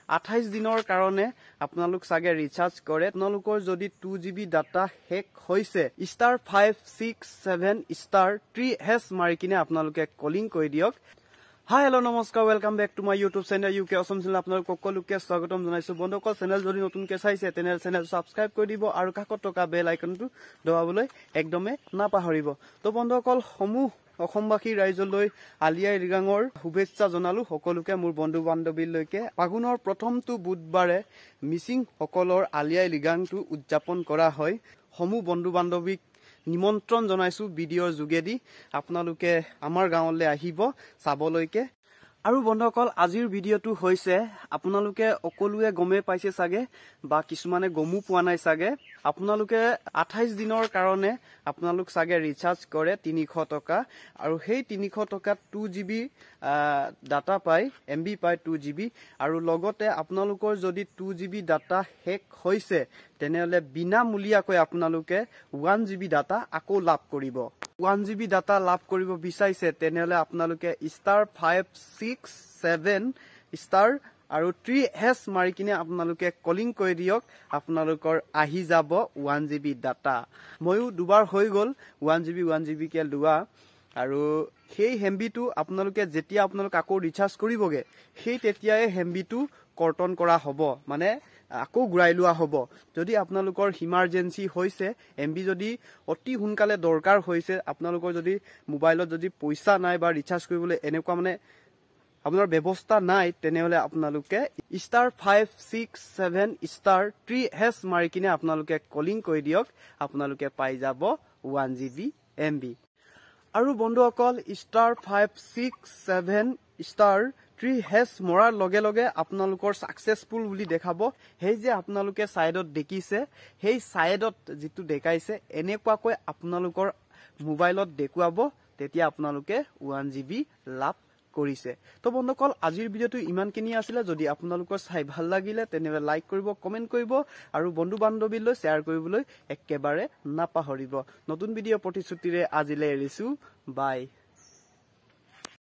28 দিনৰ কাৰণে আপোনালোক সাগে ৰিচাৰ্জ কৰে আপোনালোকৰ যদি 2GB ডাটা হেক হৈছে *567*3# মাৰি কিনে আপোনালোকে কলিং কৰি দিয়ক Hi, hello, namaskar, welcome back to my YouTube channel, UK Awesome Channel. আপোনালোক সকলোকে স্বাগতম জনাইছো বন্ধুসকল চেনেল যদি নতুনকৈ চাইছে তেনে চেনেল সাবস্ক্ৰাইব কৰি দিব আৰু কাষত থকা বেল আইকনটো দবাবলৈ একদমে নাপাহৰিব তো বন্ধুসকল সমূহ অসমবাসী ৰাইজলৈ আলিয়াই ৰিগাঙৰ শুভেচ্ছা জনালো সকলোকে মোৰ বন্ধু বান্ধৱীলৈকে ফাগুনৰ প্ৰথমটো বুধবাৰে মিচিং সকলৰ আলিয়াই ৰিগাংটো উদযাপন কৰা হয় সমূহ বন্ধু বান্ধৱীক নিমন্ত্ৰণ জনাইছো ভিডিঅ'ৰ যোগেদি আপোনালোকে আমাৰ গাঁৱলৈ আহিব চাবলৈকে আৰু বন্ধুসকল আজিৰ ভিডিঅ'টো হৈছে আপোনালোকে অকলুৱে গমে পাইছে সাগে বা কিছুমানে গমু পোৱা নাই সাগে আপোনালোকে 28 দিনৰ কাৰণে আপোনালোক সাগে ৰিচাৰ্জ কৰে 300 টকা আৰু সেই 300 টকাত 2GB ডাটা পায় MB পায় 2GB আৰু লগতে আপোনালোকৰ যদি 2GB ডাটা হেক হৈছে তেনেহলে বিনামূলীয়াকৈ আপোনালোকে 1GB ডাটা আকৌ লাভ কৰিব 1GB ডাটা লাভ কৰিব বিচাৰিছে তেনেহলে আপোনালোকে *567* আৰু 3# মাৰি কিনে আপোনালোকে কলিং কৰি দিয়ক আপোনালোকৰ আহি যাব 1GB ডাটা ময়ো দুবাৰ হৈ গল 1GB কে লোৱা আৰু সেই হেম্বিটো আপোনালোকে যেতিয়া আপোনালোক আকৌ ৰিচাৰ্জ কৰিবগে সেই তেতিয়াই হেম্বিটো কৰ্তন কৰা হ'ব মানে আকৌ ঘূৰাই লোৱা হ'ব যদি আপোনালোকৰ ইমাৰ্জেন্সি হৈছে এমবি যদি অতি হুনকালে দৰকাৰ হৈছে আপোনালোকৰ যদি মোবাইলত যদি পইচা নাই বা ৰিচাৰ্জ কৰিবলৈ এনেকুৱা মানে আপোনাৰ ব্যৱস্থা নাই তেনেহলে আপোনালোকে *567*3# মাৰি কিনে আপোনালোকে কলিং কৰি দিয়ক আপোনালোকে পাই যাব 1GB MB আৰু বন্ধুসকল *567*3# মৰাৰ লগে লগে আপোনালোকৰ সাকসেসফুল বুলি দেখাব হেই যে আপোনালোকে সাইডত দেখিছে হেই সাইডত যেটো দেখাইছে এনেকুৱাকৈ আপোনালোকৰ মোবাইলত দেখুৱাব তেতিয়া আপোনালোকে 1GB লাভ কৰিছে তো বন্ধুসকল আজিৰ ভিডিওটো ইমানখিনি আছিল যদি আপোনালোকৰ চাই ভাল লাগিলে তেনে লাইক কৰিব কমেন্ট কৰিব আৰু বন্ধু বান্ধৱীলৈ শেয়াৰ কৰিবলৈ একেবাৰে নাপাহৰিব নতুন ভিডিও প্ৰতিশ্ৰুতিৰে আজিলৈ এৰিছো বাই